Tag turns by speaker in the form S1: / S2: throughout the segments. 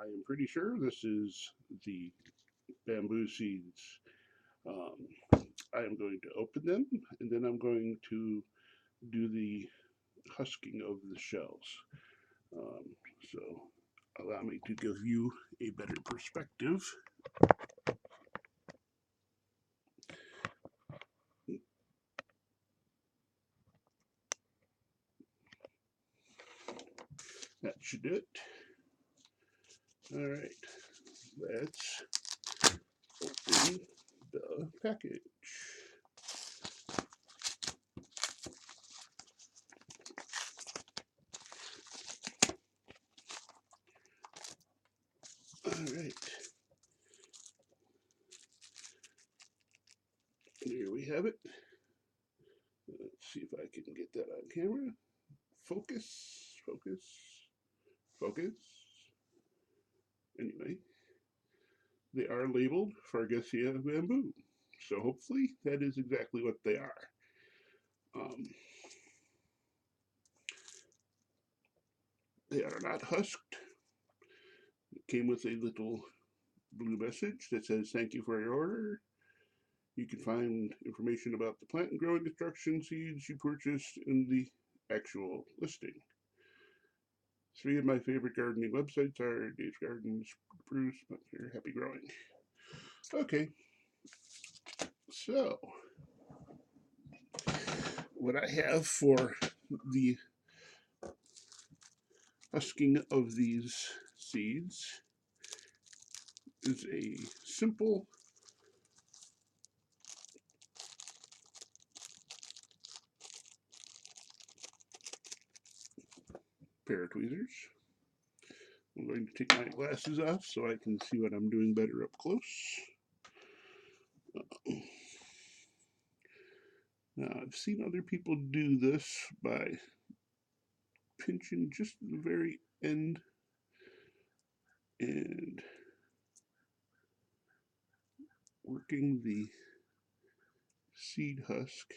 S1: am pretty sure this is the bamboo seeds. I am going to open them and then I'm going to do the husking of the shells. Um, so allow me to give you a better perspective. That should do it. All right, let's open the package. All right, here we have it. Let's see if I can get that on camera. Focus, focus, focus. Anyway, they are labeled Fargesia Bamboo. So hopefully that is exactly what they are. They are not husked. It came with a little blue message that says, "Thank you for your order. You can find information about the plant and growing instruction seeds you purchased in the actual listing." 3 of my favorite gardening websites are Dave's Gardens, Bruce, Spencer, Happy Growing. Okay, so what I have for the husking of these seeds is a simple pair of tweezers. I'm going to take my glasses off so I can see what I'm doing better up close. Now, I've seen other people do this by pinching just the very end and working the seed husk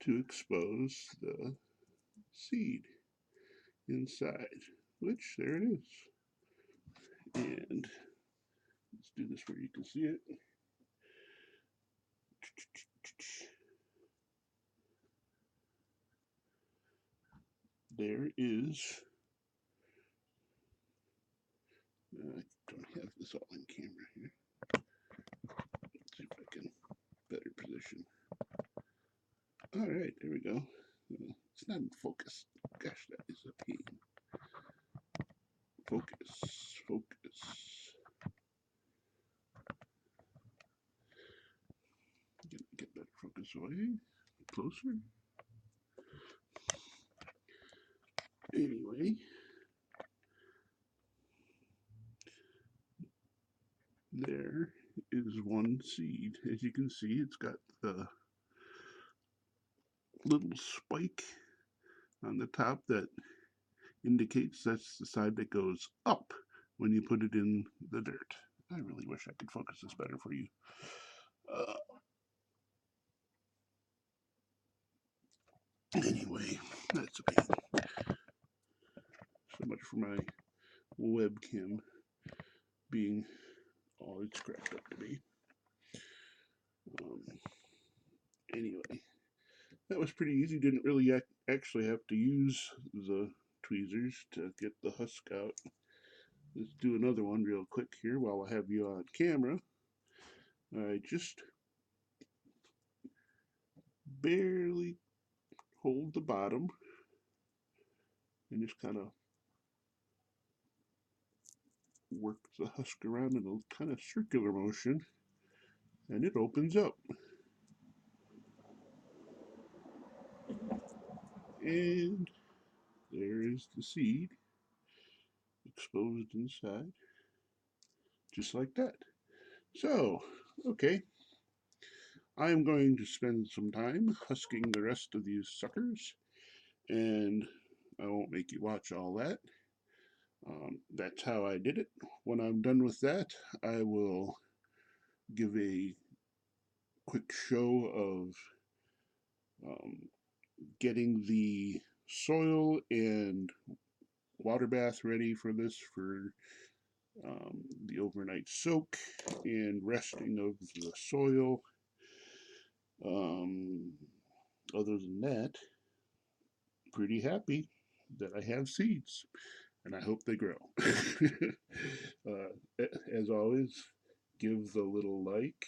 S1: to expose the seed inside, which there it is. And let's do this where you can see it. There is, I don't have this all on camera here. Let's see if I can better position. All right, there we go. It's not in focus. Gosh, that is a pain. Focus, focus. Get that focus away. Closer. Anyway, there is one seed. As you can see, it's got the little spike on the top that indicates that's the side that goes up when you put it in the dirt. I really wish I could focus this better for you. Anyway, that's a pain. So much for my webcam being all it's cracked up to be. Anyway, that was pretty easy. Didn't really actually have to use the tweezers to get the husk out. Let's do another one real quick here while I have you on camera. I just barely hold the bottom and just kind of work the husk around in a kind of circular motion, and it opens up. And there is the seed exposed inside, just like that. So, okay, I'm going to spend some time husking the rest of these suckers, and I won't make you watch all that. That's how I did it. When I'm done with that, I will give a quick show of getting the soil and water bath ready for this for the overnight soak and resting of the soil. Um, Other than that, pretty happy that I have seeds and I hope they grow. As always, give the little like,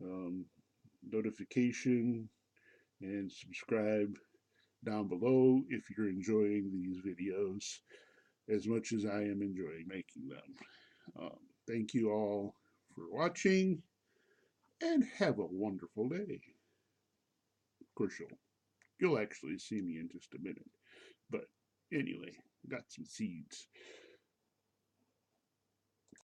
S1: um, notification, and subscribe down below if you're enjoying these videos as much as I am enjoying making them. Thank you all for watching and have a wonderful day. Of course, you'll actually see me in just a minute. But anyway, got some seeds.